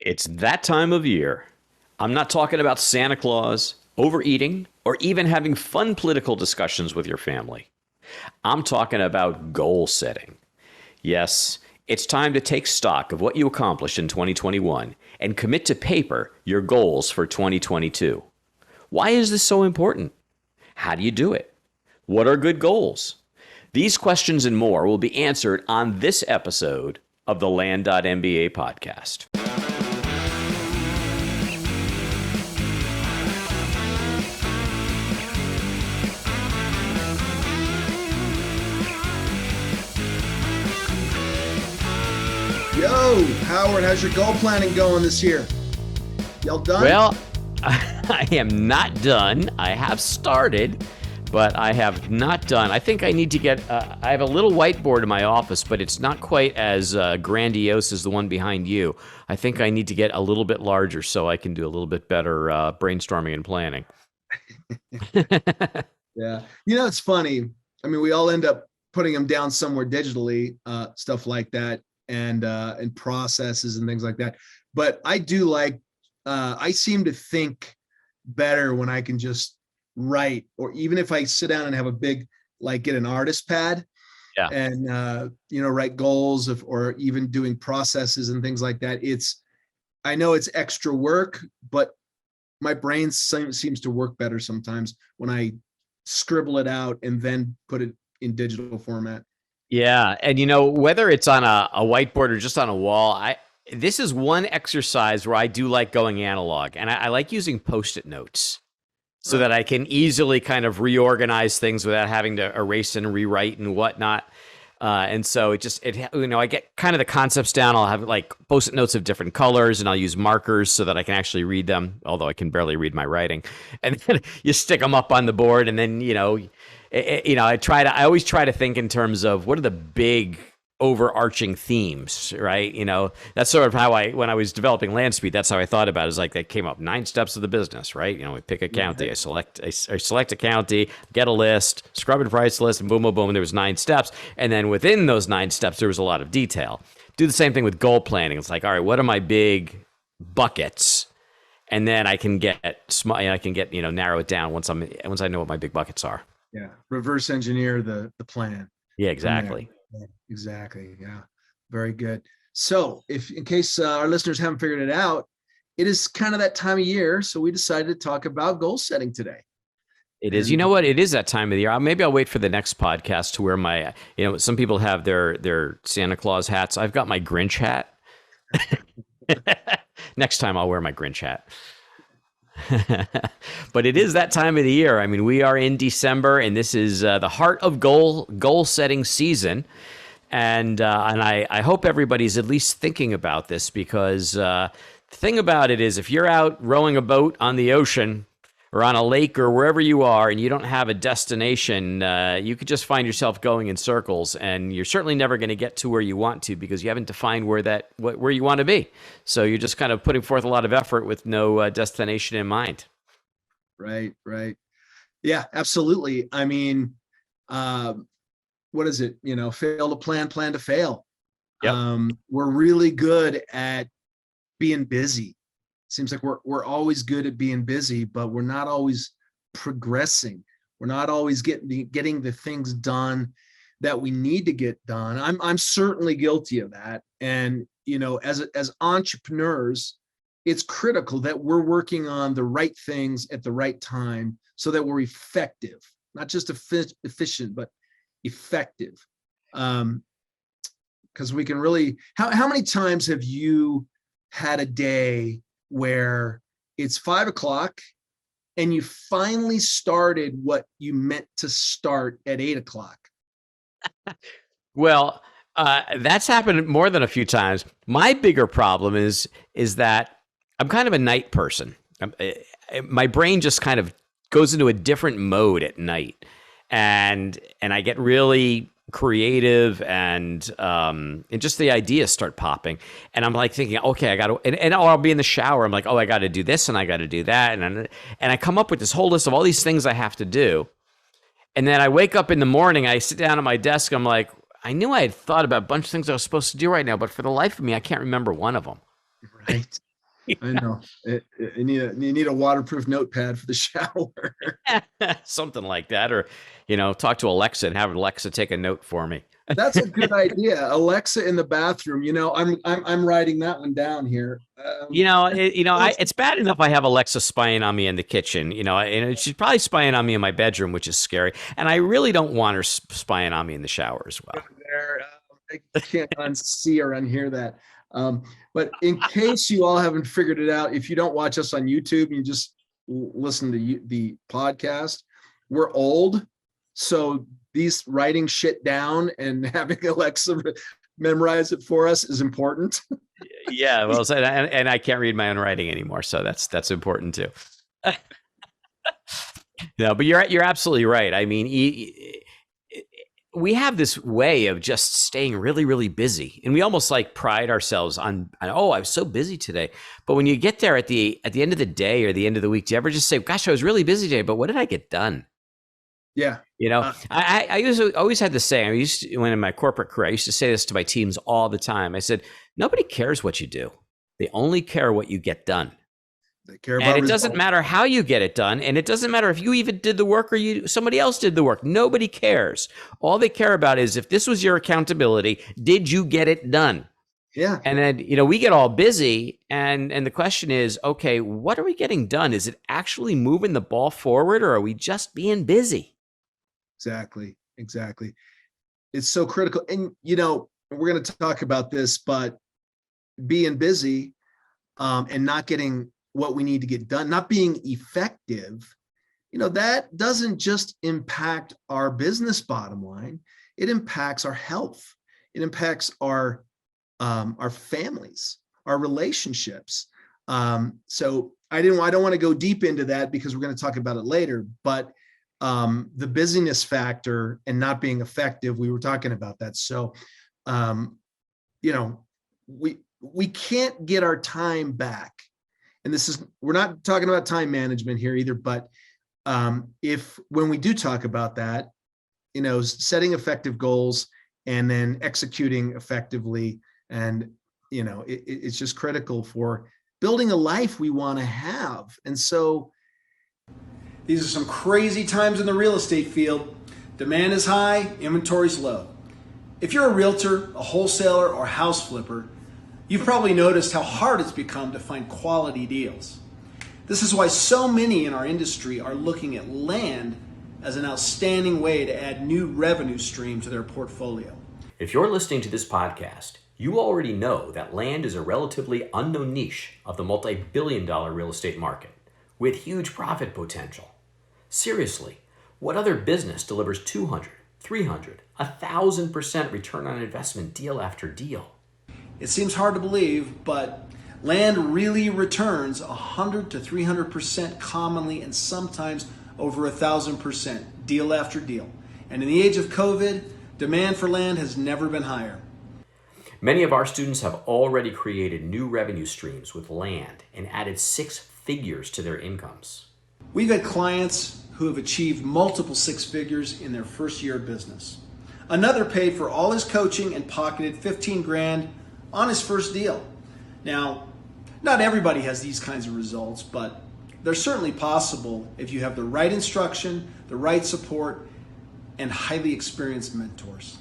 It's that time of year. I'm not talking about Santa Claus, overeating, or even having fun political discussions with your family. I'm talking about goal setting. Yes, it's time to take stock of what you accomplished in 2021 and commit to paper your goals for 2022. Why is this so important? How do you do it? What are good goals? These questions and more will be answered on this episode of the Land.MBA podcast. Yo, Howard, how's your goal planning going this year? Y'all done? Well, I am not done. I have started, but I have not done. I think I need to get, I have a little whiteboard in my office, but it's not quite as grandiose as the one behind you. I think I need to get a little bit larger so I can do a little bit better brainstorming and planning. Yeah. You know, it's funny. I mean, we all end up putting them down somewhere digitally, stuff like that, and processes and things like that. But I do like, I seem to think better when I can just write, or even if I sit down and have a big, like get an artist pad and, write goals or even doing processes and things like that. I know it's extra work, but my brain seems to work better sometimes when I scribble it out and then put it in digital format. Yeah. And whether it's on a whiteboard or just on a wall, this is one exercise where I do like going analog, and I like using Post-it notes so that I can easily kind of reorganize things without having to erase and rewrite and whatnot. And so I get kind of the concepts down. I'll have like Post-it notes of different colors, and I'll use markers so that I can actually read them, although I can barely read my writing. And then you stick them up on the board, and then, I always try to think in terms of what are the big overarching themes, right? That's sort of how when I was developing LandSpeed, that's how I thought about it. Is like they came up 9 steps of the business, right? We pick a county, I select a county, get a list, scrub and price list, and boom, boom, boom. And there was 9 steps. And then within those 9 steps, there was a lot of detail. Do the same thing with goal planning. It's like, all right, what are my big buckets? And then I can narrow it down once I know what my big buckets are. Yeah. Reverse engineer the plan. Yeah, exactly. Yeah, exactly. Yeah. Very good. So in case our listeners haven't figured it out, it is kind of that time of year. So we decided to talk about goal setting today. It is. You know what? It is that time of the year. Maybe I'll wait for the next podcast to wear my, some people have their Santa Claus hats. I've got my Grinch hat. Next time I'll wear my Grinch hat. But it is that time of the year. I mean, we are in December, and this is the heart of goal setting season. And I hope everybody's at least thinking about this, because the thing about it is, if you're out rowing a boat on the ocean or on a lake or wherever you are, and you don't have a destination, you could just find yourself going in circles, and you're certainly never going to get to where you want to, because you haven't defined where you want to be. So you're just kind of putting forth a lot of effort with no destination in mind. Right. Yeah, absolutely. I mean, what is it? Fail to plan to fail. Yep. We're really good at being busy. Seems like we're always good at being busy, but we're not always progressing. We're not always getting the things done that we need to get done. I'm certainly guilty of that. And as entrepreneurs, it's critical that we're working on the right things at the right time so that we're effective, not just efficient, but effective. Because we can really. How many times have you had a day where it's 5 o'clock and you finally started what you meant to start at 8 o'clock? Well, that's happened more than a few times. My bigger problem is that I'm kind of a night person. My brain just kind of goes into a different mode at night, and I get really creative, and just the ideas start popping, and I'm like thinking, okay, I got to, and I'll be in the shower. I'm like, oh, I got to do this and I got to do that, and I come up with this whole list of all these things I have to do, and then I wake up in the morning, I sit down at my desk, I'm like, I knew I had thought about a bunch of things I was supposed to do right now, but for the life of me, I can't remember one of them. Right. I know. You need a waterproof notepad for the shower. Something like that. Or, talk to Alexa and have Alexa take a note for me. That's a good idea. Alexa in the bathroom. I'm writing that one down here. It's bad enough I have Alexa spying on me in the kitchen, and she's probably spying on me in my bedroom, which is scary. And I really don't want her spying on me in the shower as well. I can't unsee or unhear that. But in case you all haven't figured it out, if you don't watch us on YouTube, you just listen to the podcast. We're old, so these writing shit down and having Alexa memorize it for us is important. Yeah, well, and I can't read my own writing anymore, so that's important too. No, but you're absolutely right. I mean, we have this way of just staying really, really busy, and we almost like pride ourselves on oh, I was so busy today. But when you get there at the end of the day or the end of the week, do you ever just say, "Gosh, I was really busy today, but what did I get done?" Yeah. I always had to say, when in my corporate career, I used to say this to my teams all the time. I said, nobody cares what you do. They only care what you get done. They care about and it results. doesn't matter how you get it done. And it doesn't matter if you even did the work or somebody else did the work. Nobody cares. All they care about is if this was your accountability, did you get it done? Yeah. And then, we get all busy and the question is, okay, what are we getting done? Is it actually moving the ball forward or are we just being busy? Exactly. It's so critical. And, we're going to talk about this, but being busy and not getting what we need to get done, not being effective, that doesn't just impact our business bottom line. It impacts our health. It impacts our families, our relationships. So I don't want to go deep into that because we're going to talk about it later, but the busyness factor and not being effective, we were talking about that. So, we can't get our time back. And we're not talking about time management here either, but when we do talk about that, setting effective goals and then executing effectively. And, it's just critical for building a life we want to have. And so, these are some crazy times in the real estate field. Demand is high, inventory's low. If you're a realtor, a wholesaler, or house flipper, you've probably noticed how hard it's become to find quality deals. This is why so many in our industry are looking at land as an outstanding way to add new revenue stream to their portfolio. If you're listening to this podcast, you already know that land is a relatively unknown niche of the multi-billion-dollar real estate market with huge profit potential. Seriously, what other business delivers 200, 300, 1,000% return on investment deal after deal? It seems hard to believe, but land really returns 100 to 300% commonly and sometimes over 1,000% deal after deal. And in the age of COVID, demand for land has never been higher. Many of our students have already created new revenue streams with land and added 6 figures to their incomes. We've had clients who have achieved multiple 6 figures in their first year of business. Another paid for all his coaching and pocketed 15 grand on his first deal. Now, not everybody has these kinds of results, but they're certainly possible if you have the right instruction, the right support, and highly experienced mentors.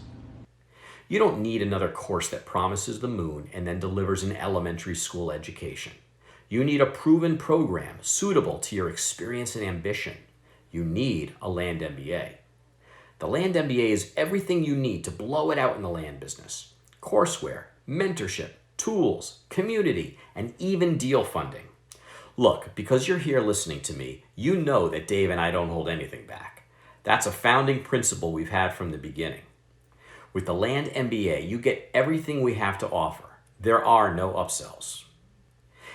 You don't need another course that promises the moon and then delivers an elementary school education. You need a proven program suitable to your experience and ambition. You need a LandMBA. The LandMBA is everything you need to blow it out in the land business. Courseware, mentorship, tools, community, and even deal funding. Look, because you're here listening to me, you know that Dave and I don't hold anything back. That's a founding principle we've had from the beginning. With the LandMBA, you get everything we have to offer. There are no upsells.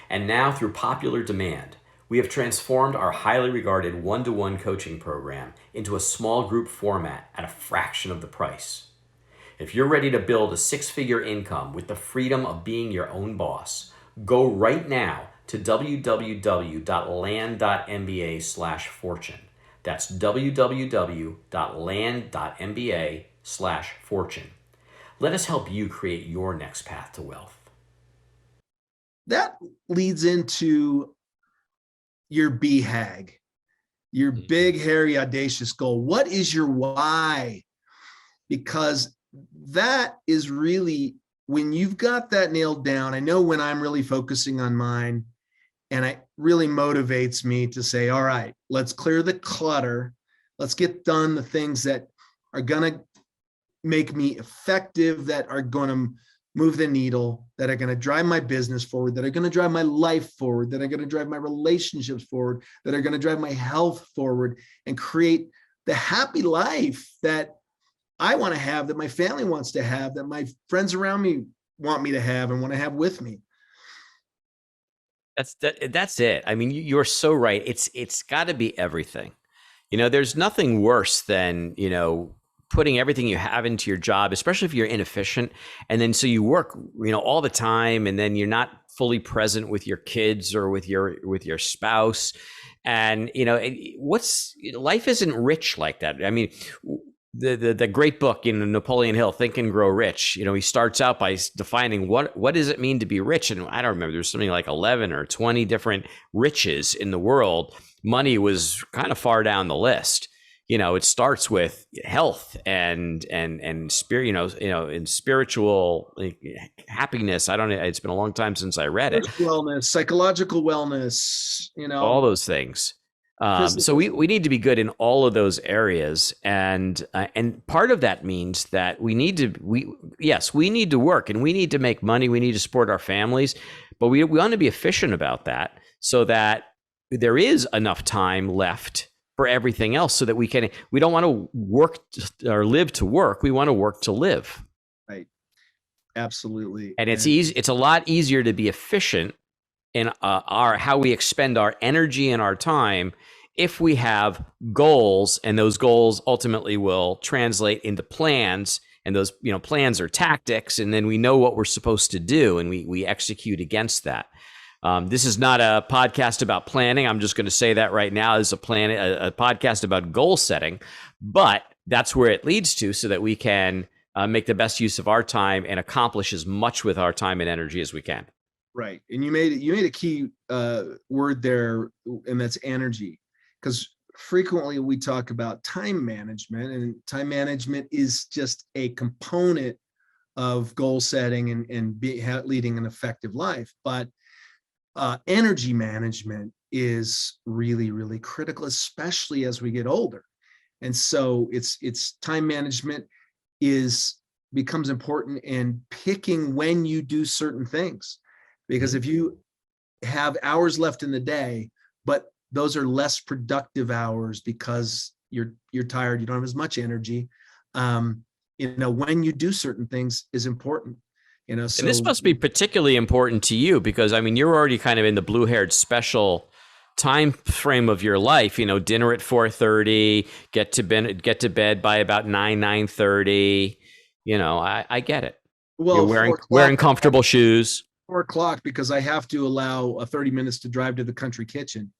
And now, through popular demand, we have transformed our highly regarded one-to-one coaching program into a small group format at a fraction of the price. If you're ready to build a 6-figure income with the freedom of being your own boss, go right now to www.land.mba/fortune. That's www.land.mba/fortune. Let us help you create your next path to wealth. that leads into your BHAG, your big, hairy, audacious goal. What is your why? Because that is really, when you've got that nailed down, I know when I'm really focusing on mine, and it really motivates me to say, all right, let's clear the clutter. Let's get done the things that are going to make me effective, that are going to move the needle, that are going to drive my business forward, that are going to drive my life forward, that are going to drive my relationships forward, that are going to drive my health forward, and create the happy life that I want to have, that my family wants to have, that my friends around me want me to have and want to have with me. That's it. I mean, you're so right. It's got to be everything. There's nothing worse than, putting everything you have into your job, especially if you're inefficient. And then so you work, all the time, and then you're not fully present with your kids or with your spouse. And, life isn't rich like that. I mean, the great book, Napoleon Hill, Think and Grow Rich, he starts out by defining what does it mean to be rich? And I don't remember, there's something like 11 or 20 different riches in the world. Money was kind of far down the list. It starts with health and spirit, and spiritual happiness. I don't know. It's been a long time since I read it. Wellness, psychological wellness, all those things. So we need to be good in all of those areas, and part of that means that we need to work, and we need to make money. We need to support our families, but we want to be efficient about that so that there is enough time left for everything else, so that we don't want to work or live to work. We want to work to live. Right. Absolutely. And it's easy. It's a lot easier to be efficient in how we expend our energy and our time if we have goals, and those goals ultimately will translate into plans, and those plans are tactics, and then we know what we're supposed to do, and we execute against that. This is not a podcast about planning. I'm just going to say that right now. This is a podcast about goal setting, but that's where it leads to, so that we can make the best use of our time and accomplish as much with our time and energy as we can. Right. And you made a key word there, and that's energy, because frequently we talk about time management, and time management is just a component of goal setting and leading an effective life. But energy management is really, really critical, especially as we get older. And so it's time management becomes important in picking when you do certain things. Because if you have hours left in the day, but those are less productive hours because you're tired, you don't have as much energy, when you do certain things is important. So, and this must be particularly important to you, because I mean, you're already kind of in the blue-haired special time frame of your life. Dinner at 4:30, get to bed by about 9:30. I get it. Well, you're wearing comfortable shoes. 4:00, because I have to allow 30 minutes to drive to the country kitchen.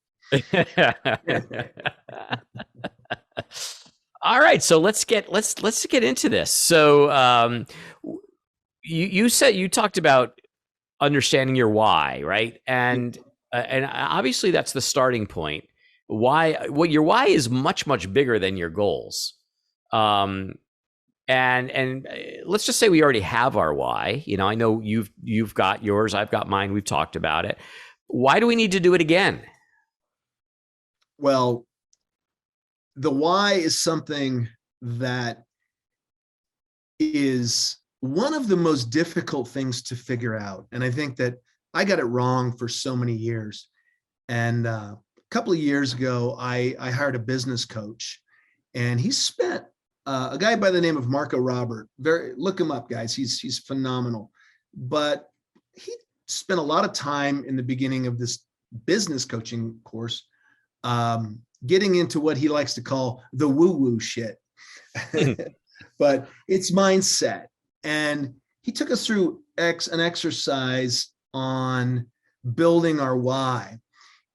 All right, so let's get into this. So you said, you talked about understanding your why, right? And obviously that's the starting point. Your why is much, much bigger than your goals. And let's just say we already have our why. I know you've got yours, I've got mine. We've talked about it. Why do we need to do it again? Well, the why is something that is one of the most difficult things to figure out. And I think that I got it wrong for so many years. And a couple of years ago, I hired a business coach, and he spent a guy by the name of Marco Robert. Look him up, guys. He's phenomenal. But he spent a lot of time in the beginning of this business coaching course, getting into what he likes to call the woo-woo shit. But it's mindset. And he took us through an exercise on building our why.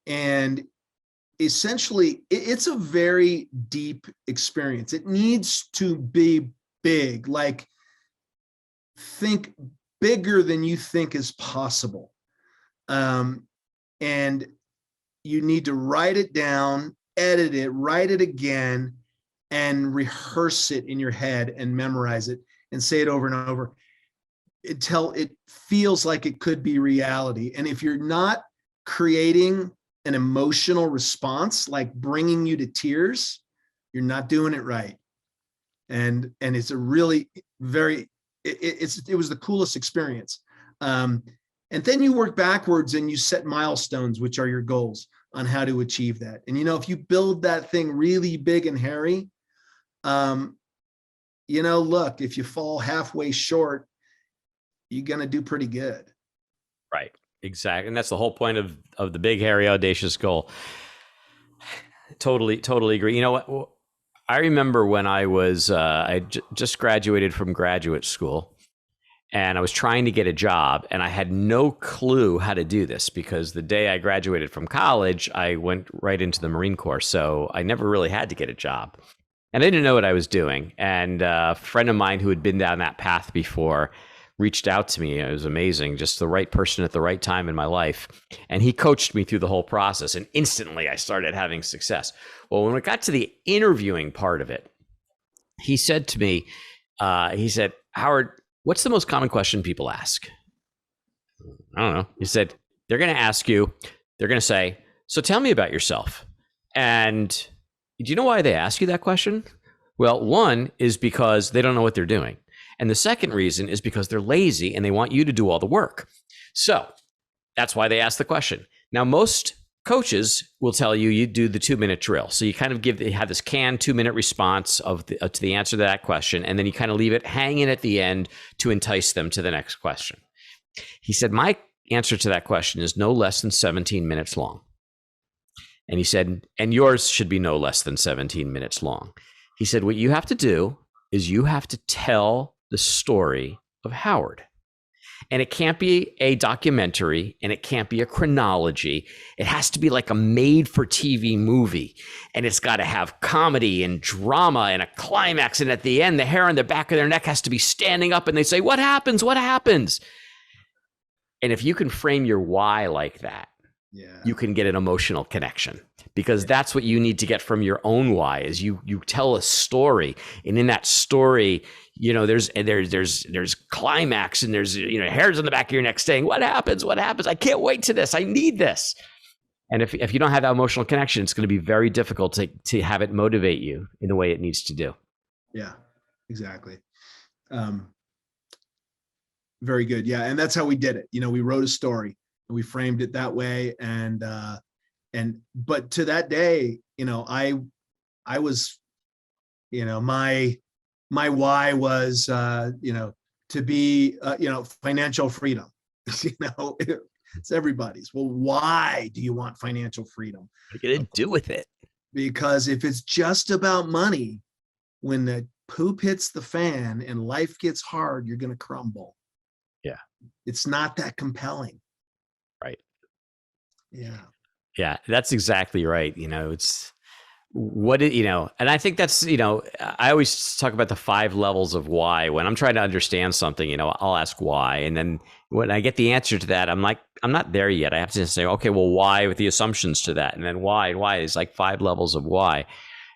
And essentially, it's a very deep experience. It needs to be big, like think bigger than you think is possible. And you need to write it down, edit it, write it again, and rehearse it in your head and memorize it and say it over and over until it feels like it could be reality. And if you're not creating an emotional response, like bringing you to tears, you're not doing it right. And it's a really it was the coolest experience. And then you work backwards and you set milestones, which are your goals on how to achieve that. And, if you build that thing really big and hairy, look, if you fall halfway short, you're going to do pretty good. Right. Exactly. And that's the whole point of the big, hairy, audacious goal. Totally agree. You know what? I remember when I was, just graduated from graduate school, and I was trying to get a job, and I had no clue how to do this because the day I graduated from college, I went right into the Marine Corps. So I never really had to get a job, and I didn't know what I was doing. And a friend of mine who had been down that path before reached out to me. It was amazing, just the right person at the right time in my life. And he coached me through the whole process, and instantly I started having success. Well, when it got to the interviewing part of it, he said to me, Howard, what's the most common question people ask? I don't know. He said, they're going to ask you, they're going to say, so tell me about yourself. And do you know why they ask you that question? Well, one is because they don't know what they're doing. And the second reason is because they're lazy and they want you to do all the work. So that's why they ask the question. Now, most coaches will tell you, you do the 2-minute drill. So you kind of have this canned 2-minute response to the answer to that question. And then you kind of leave it hanging at the end to entice them to the next question. He said, my answer to that question is no less than 17 minutes long. And he said, and yours should be no less than 17 minutes long. He said, what you have to do is you have to tell the story of Howard. And it can't be a documentary, and it can't be a chronology. It has to be like a made-for-TV movie. And it's got to have comedy and drama and a climax. And at the end, the hair on the back of their neck has to be standing up, and they say, what happens? What happens? And if you can frame your why like that, you can get an emotional connection, because that's what you need to get from your own why is you tell a story. And in that story, there's climax, and there's, hairs on the back of your neck saying, what happens? What happens? I can't wait to this. I need this. And if you don't have that emotional connection, it's going to be very difficult to have it motivate you in the way it needs to do. Yeah, exactly. Very good. Yeah. And that's how we did it. We wrote a story and we framed it that way. But to that day, I was, my why was, to be, financial freedom. It's everybody's. Well, why do you want financial freedom? What are you going to do with it? Because if it's just about money, when the poop hits the fan and life gets hard, you're going to crumble. Yeah. It's not that compelling. Right. Yeah. Yeah, that's exactly right. It's and I think that's, I always talk about the 5 levels of why. When I'm trying to understand something, I'll ask why. And then when I get the answer to that, I'm like, I'm not there yet. I have to say, okay, well, why, with the assumptions to that? And then why is like 5 levels of why.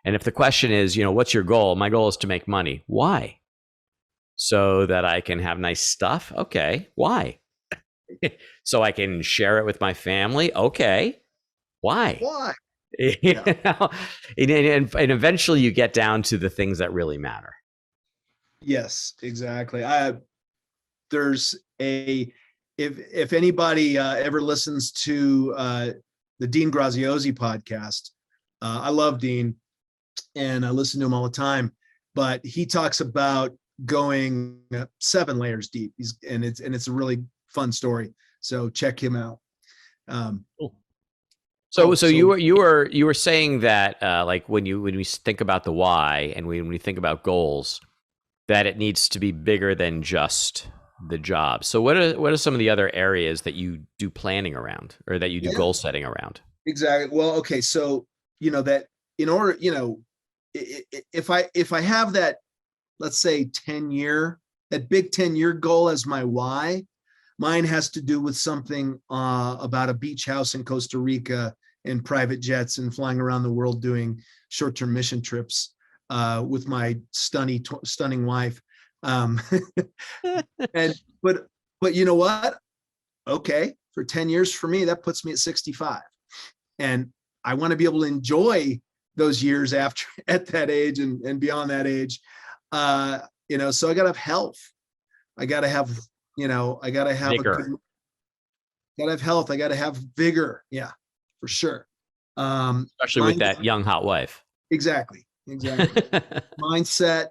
And if the question is, what's your goal? My goal is to make money. Why? So that I can have nice stuff. Okay. Why? So I can share it with my family. Okay. Why? Why? And eventually you get down to the things that really matter. Yes, exactly. There's if anybody ever listens to the Dean Graziosi podcast, I love Dean and I listen to him all the time, but he talks about going 7 layers deep. It's a really fun story. So check him out. Cool. So you were saying that like when we think about the why and when we think about goals, that it needs to be bigger than just the job. So what are some of the other areas that you do planning around, or that you do goal setting around? Exactly. Well, okay. So that in order, if I have that, let's say that big 10-year goal as my why, Mine has to do with something about a beach house in Costa Rica and private jets and flying around the world doing short-term mission trips with my stunning wife. And but you know what? Okay, for 10 years for me, that puts me at 65. And I want to be able to enjoy those years after at that age and beyond that age. So I got to have health. I got to have, I got to have vigor. Got to have health. I got to have vigor. Yeah, for sure. Especially with that young hot wife. Exactly. Mindset,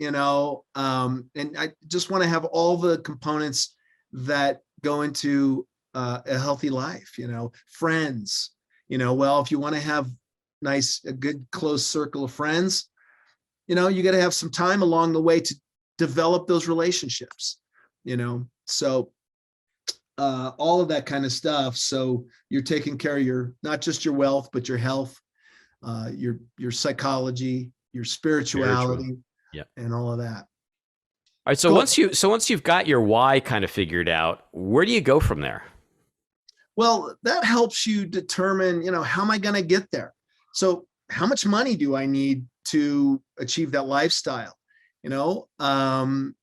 and I just want to have all the components that go into a healthy life, friends, well, if you want to have a good close circle of friends, you got to have some time along the way to develop those relationships, so all of that kind of stuff. So you're taking care of not just your wealth, but your health, your psychology, your spirituality, and all of that. All right. So cool. once you've got your why kind of figured out, where do you go from there? Well, that helps you determine, how am I going to get there? So how much money do I need to achieve that lifestyle? And what am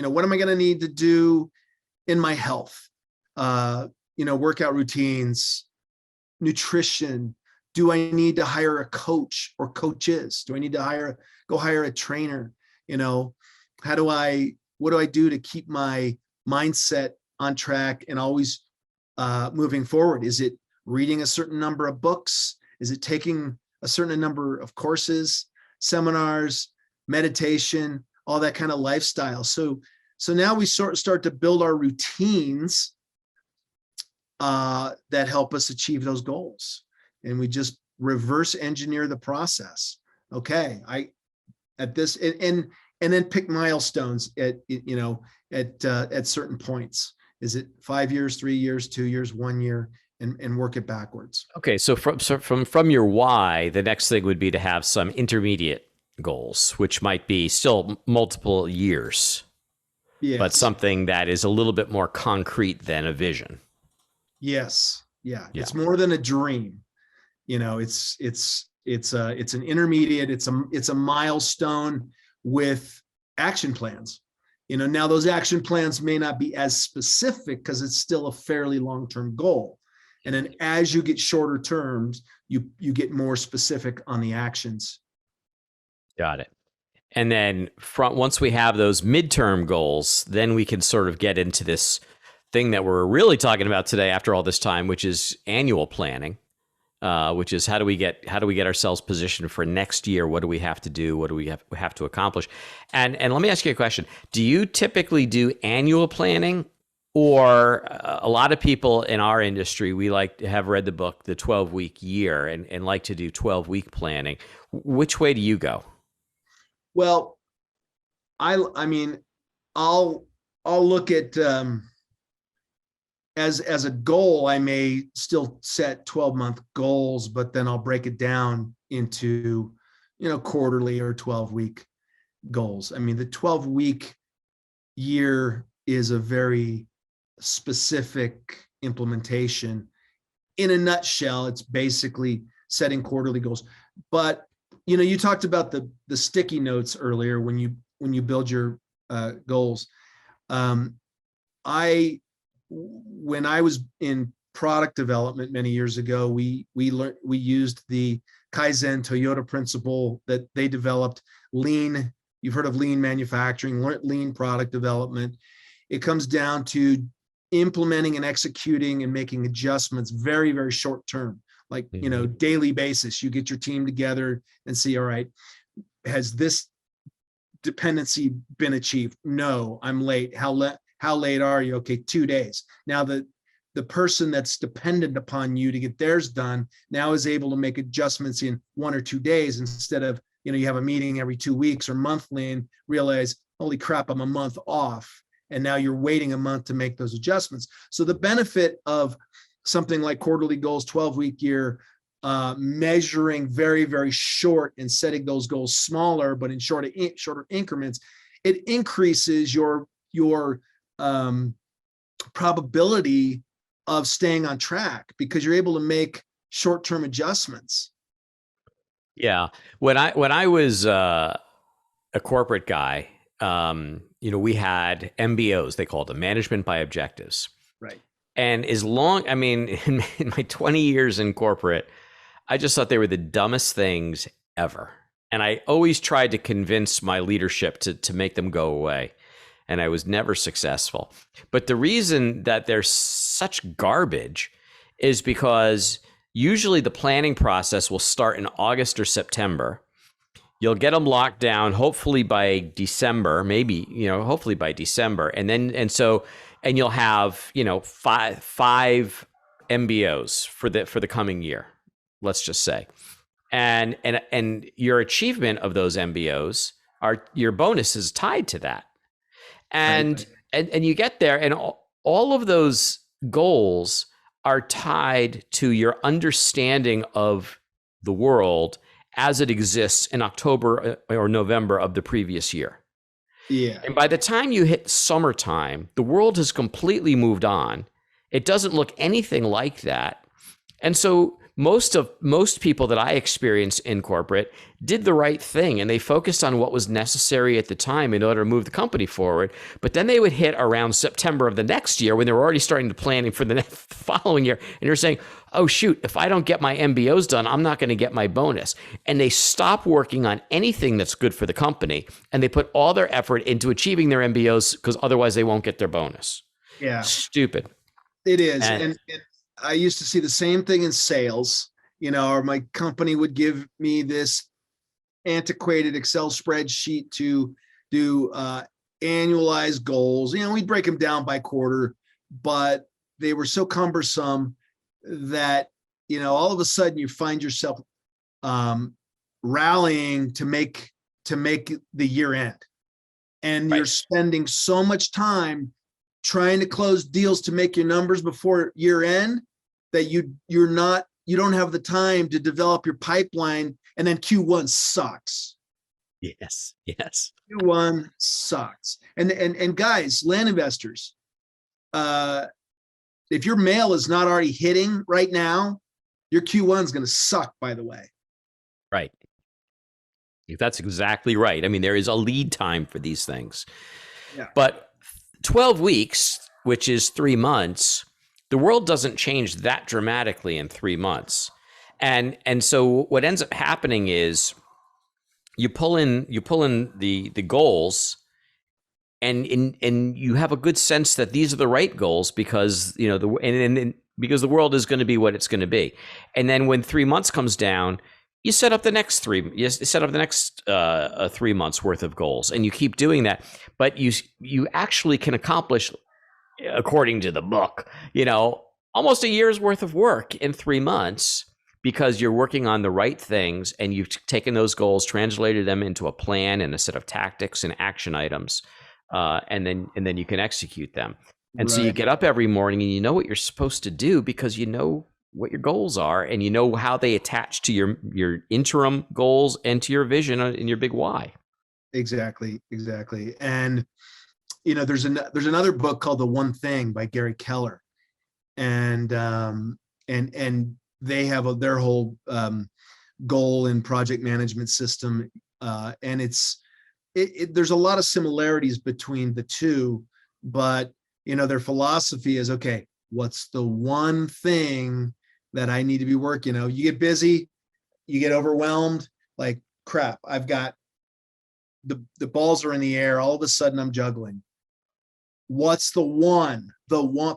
I going to need to do in my health? Workout routines, nutrition. Do I need to hire a coach or coaches? Do I need to go hire a trainer? What do I do to keep my mindset on track and always moving forward? Is it reading a certain number of books? Is it taking a certain number of courses, seminars, meditation, all that kind of lifestyle? So now we start to build our routines that help us achieve those goals. And we just reverse engineer the process. Okay, at this and then pick milestones at certain points. Is it 5 years, 3 years, 2 years, 1 year, and work it backwards? Okay, so from your why, the next thing would be to have some intermediate goals, which might be still multiple years, but something that is a little bit more concrete than a vision. Yes, yeah. It's more than a dream. It's an intermediate. It's a milestone with action plans. Now those action plans may not be as specific because it's still a fairly long-term goal. And then as you get shorter terms, you get more specific on the actions. Got it. And then once we have those midterm goals, then we can sort of get into this thing that we're really talking about today after all this time, which is annual planning. Which is how do we get ourselves positioned for next year? What do we have to do? What do we have to accomplish? And let me ask you a question. Do you typically do annual planning, or a lot of people in our industry, we like to have read the book, The 12-Week Year, and like to do 12-week planning? Which way do you go? Well, I mean, I'll look at as a goal, I may still set 12-month goals, but then I'll break it down into, quarterly or 12-week goals. I mean, the 12-week year is a very specific implementation. In a nutshell, it's basically setting quarterly goals. But, you talked about the sticky notes earlier when you build your goals. When I was in product development many years ago, we used the Kaizen Toyota principle that they developed. Lean, you've heard of lean manufacturing, lean product development. It comes down to implementing and executing and making adjustments very, very short term, like, daily basis. You get your team together and see, all right, has this dependency been achieved? No, I'm late. How late are you? Okay, 2 days. Now the person that's dependent upon you to get theirs done now is able to make adjustments in 1 or 2 days instead of, you have a meeting every 2 weeks or monthly and realize, holy crap, I'm a month off. And now you're waiting a month to make those adjustments. So the benefit of something like quarterly goals, 12-week year, measuring very, very short and setting those goals smaller, but in shorter increments, it increases your your probability of staying on track because you're able to make short-term adjustments. Yeah. When I was a corporate guy, we had MBOs, they called them, management by objectives. Right. And in my 20 years in corporate, I just thought they were the dumbest things ever. And I always tried to convince my leadership to make them go away. And I was never successful. But the reason that they're such garbage is because usually the planning process will start in August or September. You'll get them locked down, hopefully by December, hopefully by December. And you'll have, five MBOs for the coming year, let's just say. And your achievement of those MBOs your bonus is tied to that. And you get there, and all of those goals are tied to your understanding of the world as it exists in October or November of the previous year. Yeah. And by the time you hit summertime, the world has completely moved on. It doesn't look anything like that. And so most people that I experienced in corporate did the right thing, and they focused on what was necessary at the time in order to move the company forward. But then they would hit around September of the next year when they were already starting to planning for the following year. And you're saying, oh, shoot, if I don't get my MBOs done, I'm not going to get my bonus. And they stop working on anything that's good for the company, and they put all their effort into achieving their MBOs because otherwise they won't get their bonus. Yeah. Stupid. It is. And I used to see the same thing in sales, or my company would give me this antiquated Excel spreadsheet to do annualized goals. We'd break them down by quarter, but they were so cumbersome that, all of a sudden you find yourself rallying to make the year end. And Right. You're spending so much time trying to close deals to make your numbers before year end that you don't have the time to develop your pipeline, and then Q1 sucks. Yes. Q1 sucks. And guys, land investors, if your mail is not already hitting right now, your Q1 is going to suck, by the way. Right. That's exactly right. I mean, there is a lead time for these things. Yeah. But 12 weeks, which is 3 months, the world doesn't change that dramatically in 3 months. And so what ends up happening is you pull in the goals, and you have a good sense that these are the right goals because because the world is going to be what it's going to be. And then when 3 months comes down, you set up the next 3 months worth of goals, and you keep doing that. But you actually can accomplish, according to the book, almost a year's worth of work in 3 months because you're working on the right things, and you've taken those goals, translated them into a plan and a set of tactics and action items, and then you can execute them. And so you get up every morning and you know what you're supposed to do because you know what your goals are, and you know how they attach to your interim goals and to your vision and your big why. Exactly. And there's another book called The One Thing by Gary Keller, and they have their whole goal and project management system, and there's a lot of similarities between the two, but their philosophy is, okay, what's the one thing that I need to be working? You get busy, you get overwhelmed, like, crap, I've got the balls are in the air, all of a sudden I'm juggling. What's the one,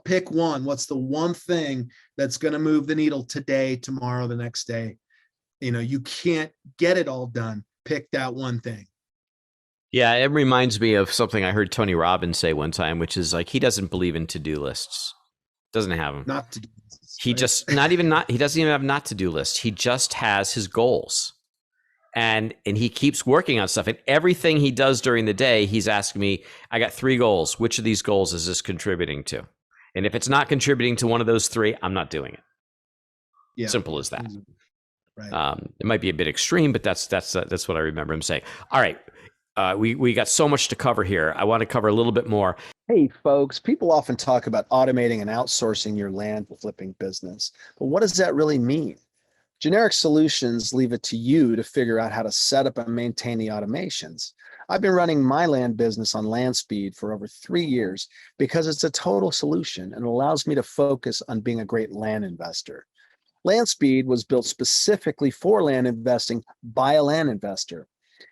pick one, what's the one thing that's going to move the needle today, tomorrow, the next day? You can't get it all done. Pick that one thing. Yeah, it reminds me of something I heard Tony Robbins say one time, which is like, he doesn't believe in to-do lists. Doesn't have them. Not to-do lists. He just he doesn't even have not to-do lists. He just has his goals. And he keeps working on stuff, and everything he does during the day, he's asking me, I got 3 goals. Which of these goals is this contributing to? And if it's not contributing to one of those 3, I'm not doing it. Yeah. Simple as that. Right. It might be a bit extreme, but that's what I remember him saying. All right. We got so much to cover here. I want to cover a little bit more. Hey, folks, people often talk about automating and outsourcing your land flipping business, but what does that really mean? Generic solutions leave it to you to figure out how to set up and maintain the automations. I've been running my land business on LandSpeed for over 3 years because it's a total solution and allows me to focus on being a great land investor. LandSpeed was built specifically for land investing by a land investor.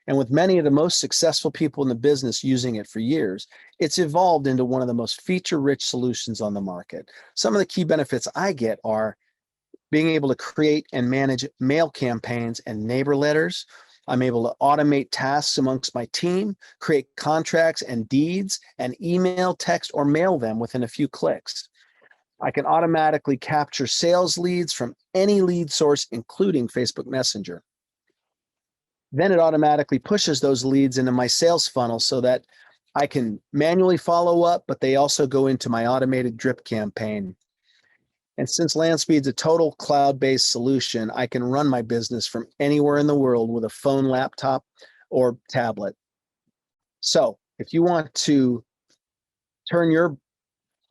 And with many of the most successful people in the business using it for years, it's evolved into one of the most feature-rich solutions on the market. Some of the key benefits I get are being able to create and manage mail campaigns and neighbor letters. I'm able to automate tasks amongst my team, create contracts and deeds, and email, text, or mail them within a few clicks. I can automatically capture sales leads from any lead source, including Facebook Messenger. Then it automatically pushes those leads into my sales funnel so that I can manually follow up, but they also go into my automated drip campaign. And since LandSpeed's a total cloud-based solution, I can run my business from anywhere in the world with a phone, laptop, or tablet. So if you want to turn your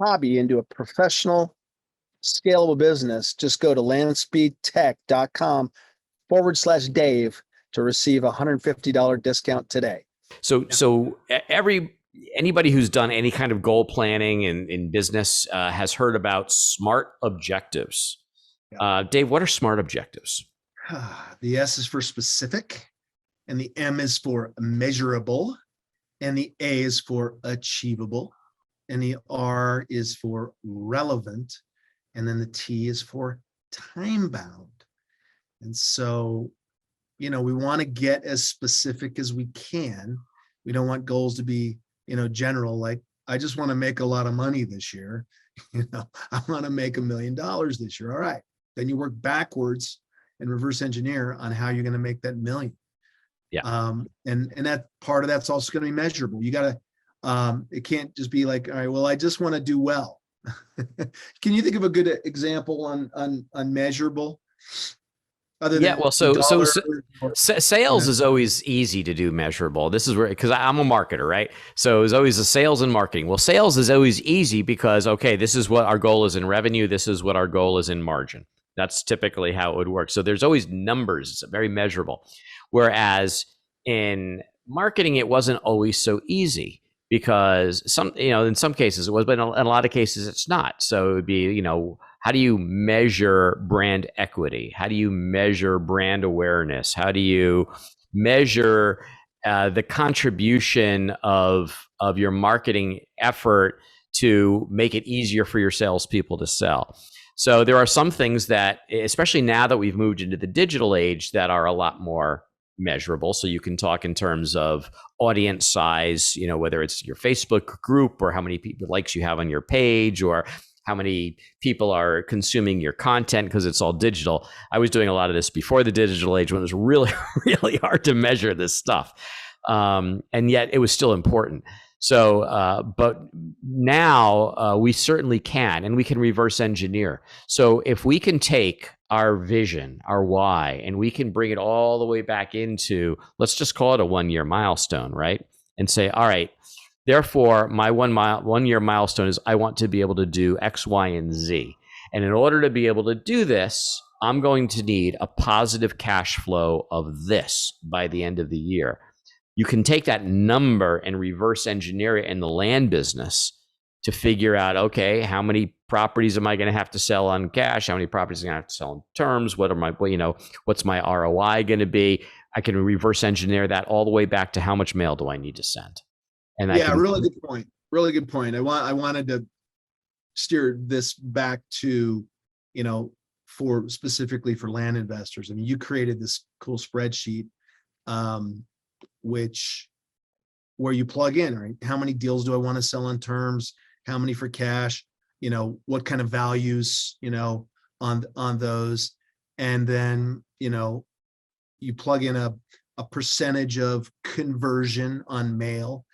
hobby into a professional, scalable business, just go to landspeedtech.com/Dave to receive a $150 discount today. So anybody who's done any kind of goal planning in business has heard about SMART objectives. Dave, what are SMART objectives? The S is for specific, and the M is for measurable, and the A is for achievable, and the R is for relevant, and then the T is for time bound. And so, we want to get as specific as we can. We don't want goals to be, general, like, I just want to make a lot of money this year. I want to make $1 million this year. All right. Then you work backwards and reverse engineer on how you're going to make that million. Yeah. And that part of that's also going to be measurable. You got to, it can't just be like, all right, well, I just want to do well. Can you think of a good example on measurable? Other than sales is always easy to do measurable. This is where, because I'm a marketer, right? So it's always the sales and marketing. Well, sales is always easy because, okay, this is what our goal is in revenue. This is what our goal is in margin. That's typically how it would work. So there's always numbers. It's very measurable. Whereas in marketing, it wasn't always so easy because in some cases it was, but in a lot of cases it's not. So it would be, how do you measure brand equity? How do you measure brand awareness? How do you measure the contribution of your marketing effort to make it easier for your salespeople to sell? So there are some things that, especially now that we've moved into the digital age, that are a lot more measurable. So you can talk in terms of audience size, whether it's your Facebook group or how many people likes you have on your page or how many people are consuming your content because it's all digital. I was doing a lot of this before the digital age when it was really, really hard to measure this stuff. And yet it was still important. So, but now we certainly can, and we can reverse engineer. So if we can take our vision, our why, and we can bring it all the way back into, let's just call it a 1-year milestone, right? And say, all right, therefore, my 1 year milestone is I want to be able to do X, Y, and Z. And in order to be able to do this, I'm going to need a positive cash flow of this by the end of the year. You can take that number and reverse engineer it in the land business to figure out, okay, how many properties am I going to have to sell on cash? How many properties am I going to have to sell on terms? What's my ROI going to be? I can reverse engineer that all the way back to how much mail do I need to send? And really good point. Really good point. I wanted to steer this back to, for specifically for land investors. I mean, you created this cool spreadsheet, where you plug in, right? How many deals do I want to sell on terms? How many for cash? What kind of values, on those. And then, you plug in a percentage of conversion on mail.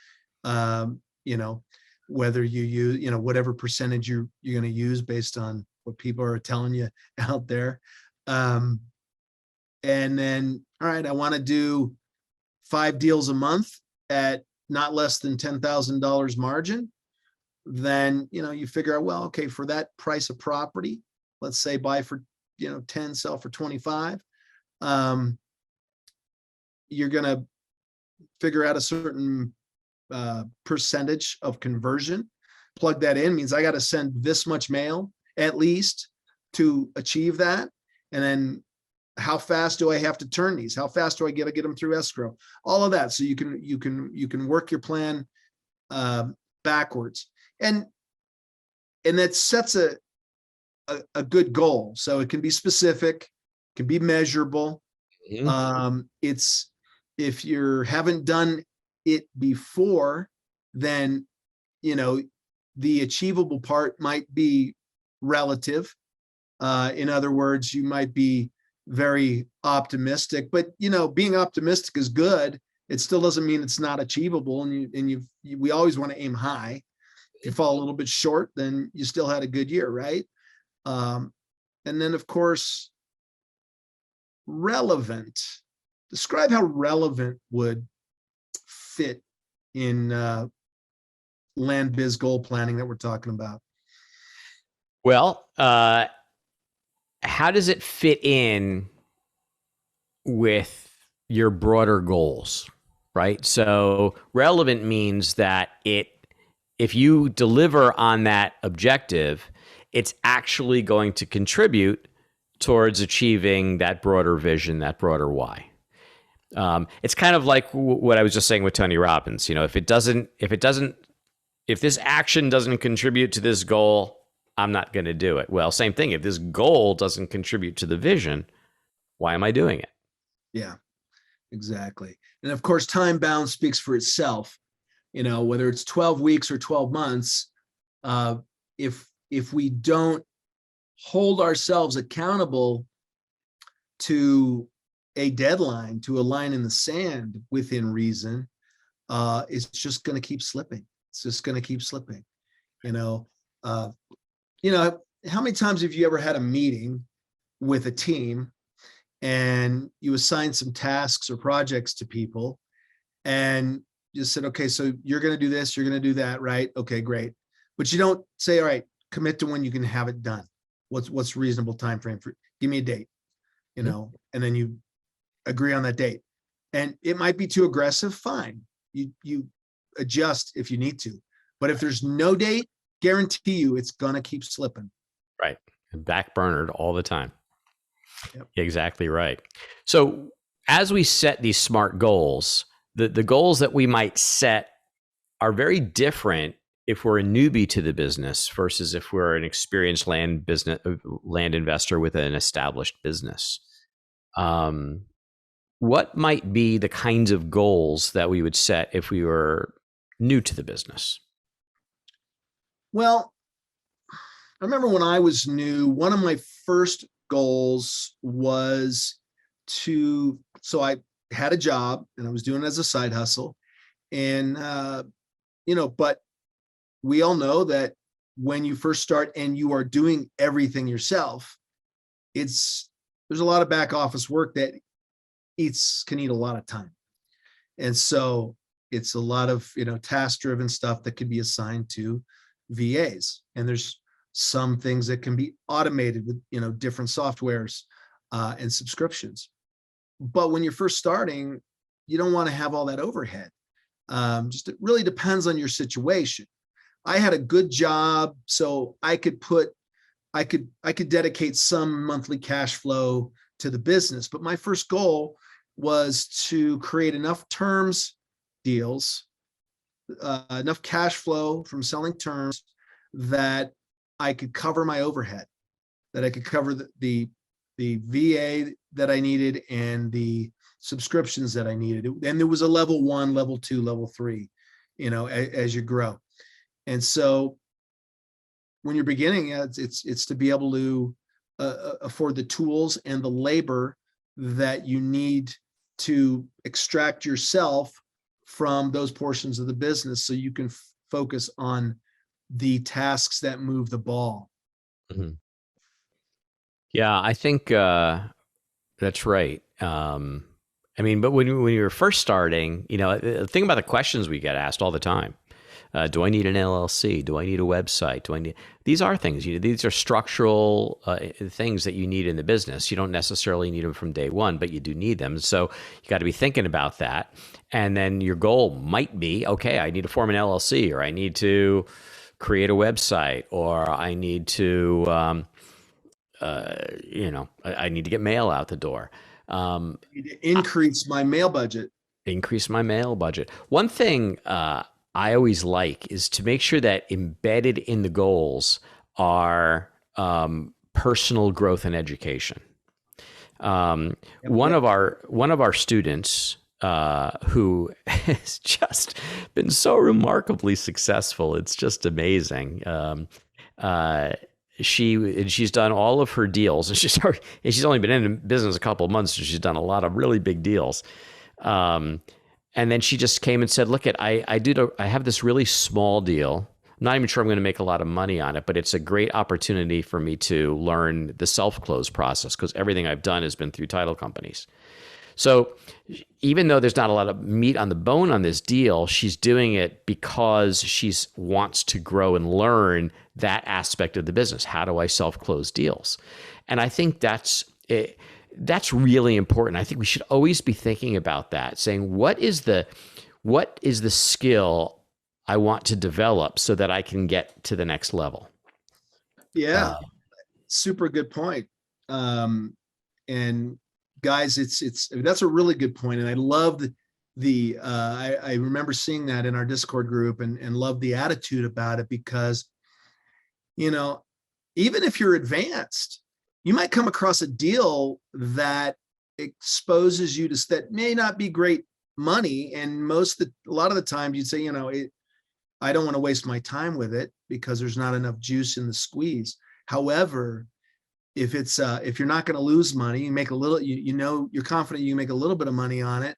Whether you use, whatever percentage you're going to use based on what people are telling you out there. And then, all right, I want to do 5 deals a month at not less than $10,000 margin, then, you figure out, well, okay, for that price of property, let's say buy for, 10, sell for 25. You're going to figure out a certain percentage of conversion, plug that in, means I got to send this much mail at least to achieve that. And then how fast do I have to turn these? How fast do I get them through escrow? All of that. So you can work your plan backwards. And that sets a good goal. So it can be specific, can be measurable. It's, if you haven't done it before, then, the achievable part might be relative. In other words, you might be very optimistic, but, being optimistic is good. It still doesn't mean it's not achievable. We always want to aim high. If you fall a little bit short, then you still had a good year, right? And then, of course, relevant. Describe how relevant would fit in land biz goal planning that we're talking about. Well, how does it fit in with your broader goals, right? So relevant means that if you deliver on that objective, it's actually going to contribute towards achieving that broader vision, that broader why. It's kind of like what I was just saying with Tony Robbins. If this action doesn't contribute to this goal, I'm not going to do it. Well, same thing. If this goal doesn't contribute to the vision, why am I doing it? Yeah, exactly. And of course, time bound speaks for itself. Whether it's 12 weeks or 12 months, if we don't hold ourselves accountable to a deadline, to a line in the sand within reason, it's just going to keep slipping. It's just going to keep slipping. How many times have you ever had a meeting with a team and you assign some tasks or projects to people and you said, okay, so you're going to do this, you're going to do that, right? Okay, great. But you don't say, all right, commit to when you can have it done. What's reasonable time frame for? Give me a date, and then you agree on that date. And it might be too aggressive. Fine, you adjust if you need to. But if there's no date, guarantee you it's gonna keep slipping. Right, backburnered all the time. Yep. Exactly right. So as we set these SMART goals, the goals that we might set are very different if we're a newbie to the business versus if we're an experienced land investor with an established business. What might be the kinds of goals that we would set if we were new to the business? Well, I remember when I was new, one of my first goals was so I had a job and I was doing it as a side hustle. And, but we all know that when you first start and you are doing everything yourself, there's a lot of back office work that can eat a lot of time. And so it's a lot of, task driven stuff that could be assigned to VAs. And there's some things that can be automated with, different softwares and subscriptions. But when you're first starting, you don't want to have all that overhead. It really depends on your situation. I had a good job, so I could dedicate some monthly cash flow to the business. But my first goal was to create enough terms deals, enough cash flow from selling terms that I could cover my overhead, that I could cover the VA that I needed and the subscriptions that I needed. And there was a level 1, level 2, level 3, as you grow. And so when you're beginning, it's to be able to afford the tools and the labor that you need to extract yourself from those portions of the business so you can focus on the tasks that move the ball. Mm-hmm. Yeah, I think that's right. I mean, but when you were first starting, think about the questions we get asked all the time. Do I need an LLC? Do I need a website? These are things. These are structural things that you need in the business. You don't necessarily need them from day one, but you do need them. So you got to be thinking about that. And then your goal might be, okay, I need to form an LLC, or I need to create a website, or I need to, I need to get mail out the door. Increase my mail budget. Increase my mail budget. One thing I always like is to make sure that embedded in the goals are personal growth and education. One of our students who has just been so remarkably successful, it's just amazing. She's done all of her deals, and she's only been in business a couple of months, so she's done a lot of really big deals. And then she just came and said, "Look, I have this really small deal. I'm not even sure I'm going to make a lot of money on it, but it's a great opportunity for me to learn the self-close process, because everything I've done has been through title companies." So even though there's not a lot of meat on the bone on this deal, she's doing it because she wants to grow and learn that aspect of the business. How do I self-close deals? And I think that's really important. I think we should always be thinking about that, saying, what is the skill I want to develop so that I can get to the next level? Yeah, super good point. And guys, that's a really good point. And I love I remember seeing that in our Discord group, and love the attitude about it, because, even if you're advanced, you might come across a deal that exposes you to that may not be great money. And a lot of the time you'd say, I don't want to waste my time with it because there's not enough juice in the squeeze. However, if you're not going to lose money, you make a little, you're confident you can make a little bit of money on it,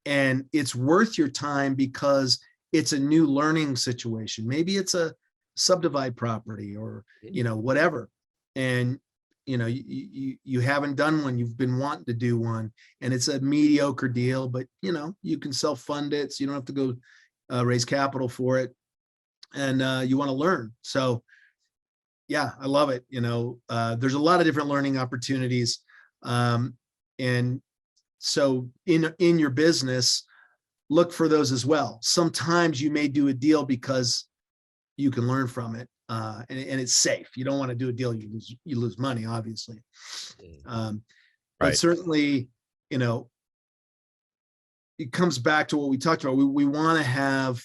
and it's worth your time because it's a new learning situation. Maybe it's a subdivide property, or, whatever. And, you haven't done one, you've been wanting to do one, and it's a mediocre deal, but, you can self-fund it, so you don't have to go raise capital for it. And you want to learn. So yeah, I love it. There's a lot of different learning opportunities. And so in your business, look for those as well. Sometimes you may do a deal because you can learn from it, and it's safe. You don't want to do a deal you lose money, obviously. But Right. certainly, it comes back to what we talked about. We want to have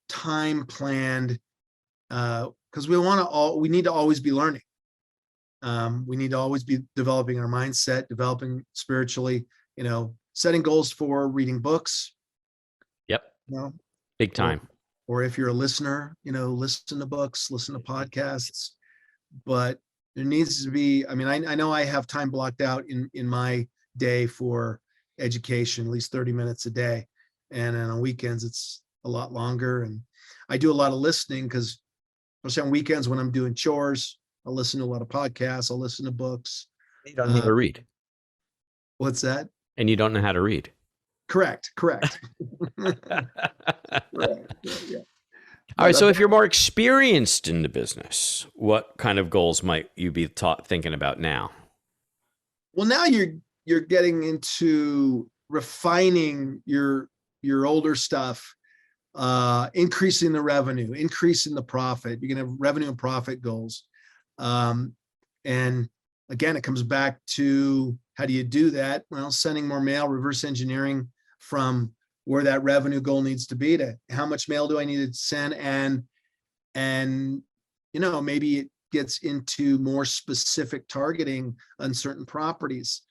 time planned, because we need to always be learning. We need to always be developing our mindset, developing spiritually, setting goals for reading books. Yep. Big time. Or if you're a listener, listen to books, listen to podcasts. But there needs to be, I know I have time blocked out in my day for education, at least 30 minutes a day. And then on weekends, it's a lot longer. And I do a lot of listening, because especially on weekends when I'm doing chores, I'll listen to a lot of podcasts. I'll listen to books. You don't know how to read. What's that? And you don't know how to read. Correct. Right, yeah. All right. So if you're more experienced in the business, what kind of goals might you be thinking about now? Well, now you're getting into refining your older stuff, increasing the revenue, increasing the profit. You're going to have revenue and profit goals. And again, it comes back to, how do you do that? Well, sending more mail, reverse engineering from where that revenue goal needs to be to how much mail do I need to send? And maybe it gets into more specific targeting on certain properties,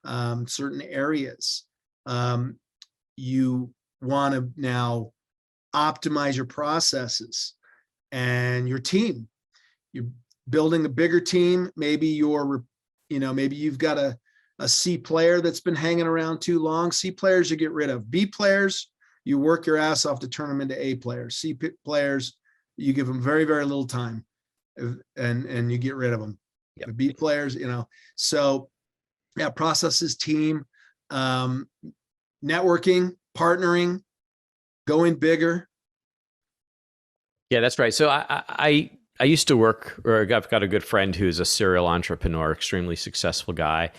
certain areas. You want to now optimize your processes and your team. You're building a bigger team. Maybe maybe you've got a C player that's been hanging around too long. C players you get rid of. B players, you work your ass off to turn them into A players. C players, you give them very, very little time, and you get rid of them. Yep. B players, so yeah, processes, team, networking, partnering, going bigger. Yeah, that's right. So I used to work, or I've got a good friend who's a serial entrepreneur, extremely successful guy,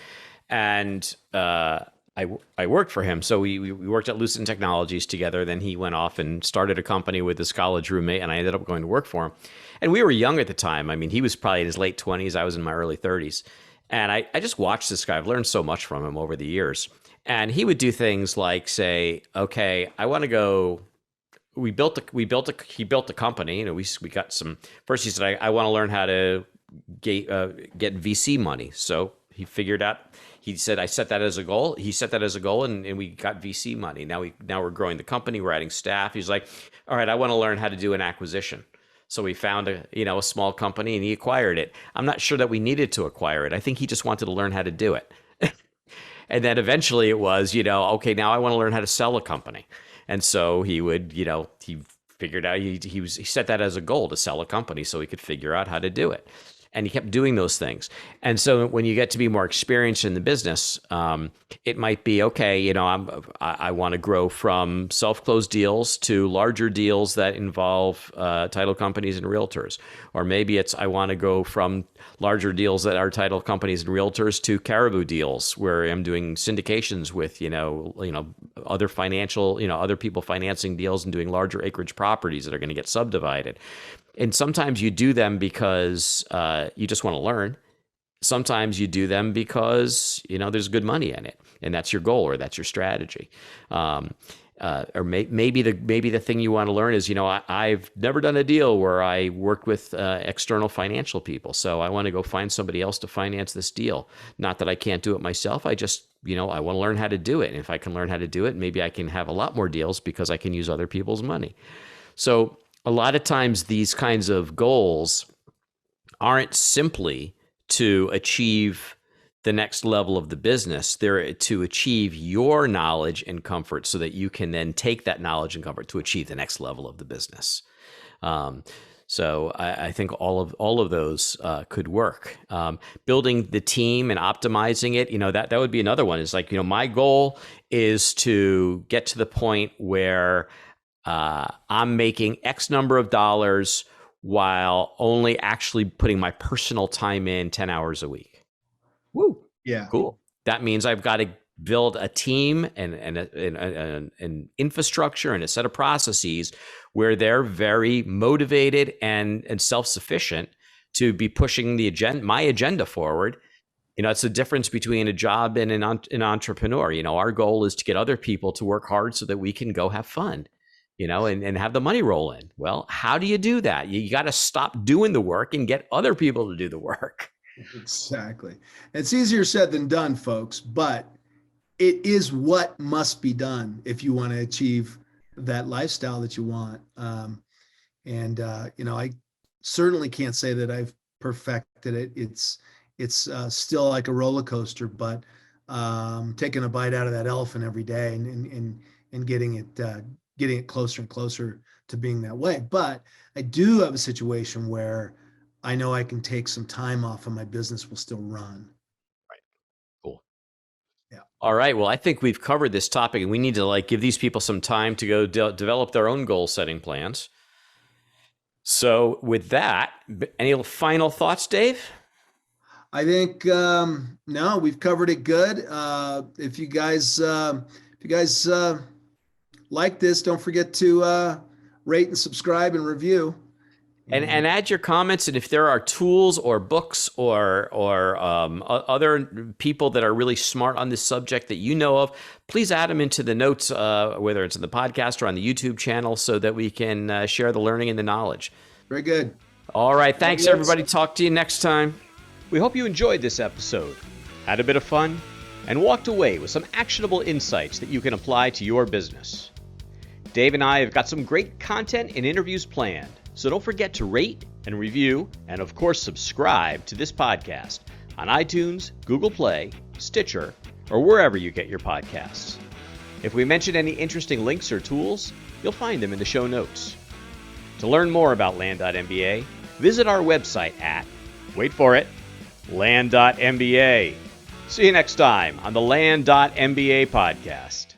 and I worked for him. So we worked at Lucent Technologies together. Then he went off and started a company with his college roommate, and I ended up going to work for him. And we were young at the time. I mean, he was probably in his late 20s. I was in my early 30s. And I just watched this guy. I've learned so much from him over the years. And he would do things like say, okay, I want to go. He built a company. You know, we got some. First, he said, I want to learn how to get VC money. So he figured out. He said, I set that as a goal. He set that as a goal, and we got VC money. Now we're growing the company. We're adding staff. He's like, all right, I want to learn how to do an acquisition. So we found a small company, and he acquired it. I'm not sure that we needed to acquire it. I think he just wanted to learn how to do it. And then eventually it was, okay, now I want to learn how to sell a company. And so he would, he figured out, he set that as a goal to sell a company so he could figure out how to do it. And he kept doing those things. And so when you get to be more experienced in the business, it might be, okay, I want to grow from self-close deals to larger deals that involve title companies and realtors. Or maybe it's, I want to go from larger deals that are title companies and realtors to caribou deals where I'm doing syndications with, other other people financing deals and doing larger acreage properties that are going to get subdivided. And sometimes you do them because you just want to learn. Sometimes you do them because, there's good money in it, and that's your goal or that's your strategy. Maybe the thing you want to learn is, I've never done a deal where I worked with external financial people, so I want to go find somebody else to finance this deal. Not that I can't do it myself. I just, I want to learn how to do it. And if I can learn how to do it, maybe I can have a lot more deals because I can use other people's money. So a lot of times these kinds of goals aren't simply to achieve the next level of the business. They're to achieve your knowledge and comfort so that you can then take that knowledge and comfort to achieve the next level of the business. So I think all of those could work. Building the team and optimizing it, that would be another one. It's like, my goal is to get to the point where I'm making X number of dollars while only actually putting my personal time in 10 hours a week. Woo. Yeah. Cool. That means I've got to build a team and an infrastructure and a set of processes where they're very motivated and self-sufficient to be pushing my agenda forward. It's the difference between a job and an entrepreneur. Our goal is to get other people to work hard so that we can go have fun. And have the money roll in. Well, how do you do that? You got to stop doing the work and get other people to do the work. Exactly. It's easier said than done, folks, but it is what must be done if you want to achieve that lifestyle that you want. I certainly can't say that I've perfected it. It's still like a roller coaster, but taking a bite out of that elephant every day and getting it closer and closer to being that way. But I do have a situation where I know I can take some time off and my business will still run. Right. Cool. Yeah. All right. Well, I think we've covered this topic, and we need to give these people some time to go develop their own goal setting plans. So with that, any final thoughts, Dave? I think, no, we've covered it good. If you guys like this, don't forget to rate and subscribe and review. And add your comments. And if there are tools or books or other people that are really smart on this subject that you know of, please add them into the notes, whether it's in the podcast or on the YouTube channel, so that we can share the learning and the knowledge. Very good. All right. Thanks, everybody. Talk to you next time. We hope you enjoyed this episode, had a bit of fun, and walked away with some actionable insights that you can apply to your business. Dave and I have got some great content and interviews planned, so don't forget to rate and review, and of course subscribe to this podcast on iTunes, Google Play, Stitcher, or wherever you get your podcasts. If we mention any interesting links or tools, you'll find them in the show notes. To learn more about Land.MBA, visit our website at, wait for it, Land.MBA. See you next time on the Land.MBA podcast.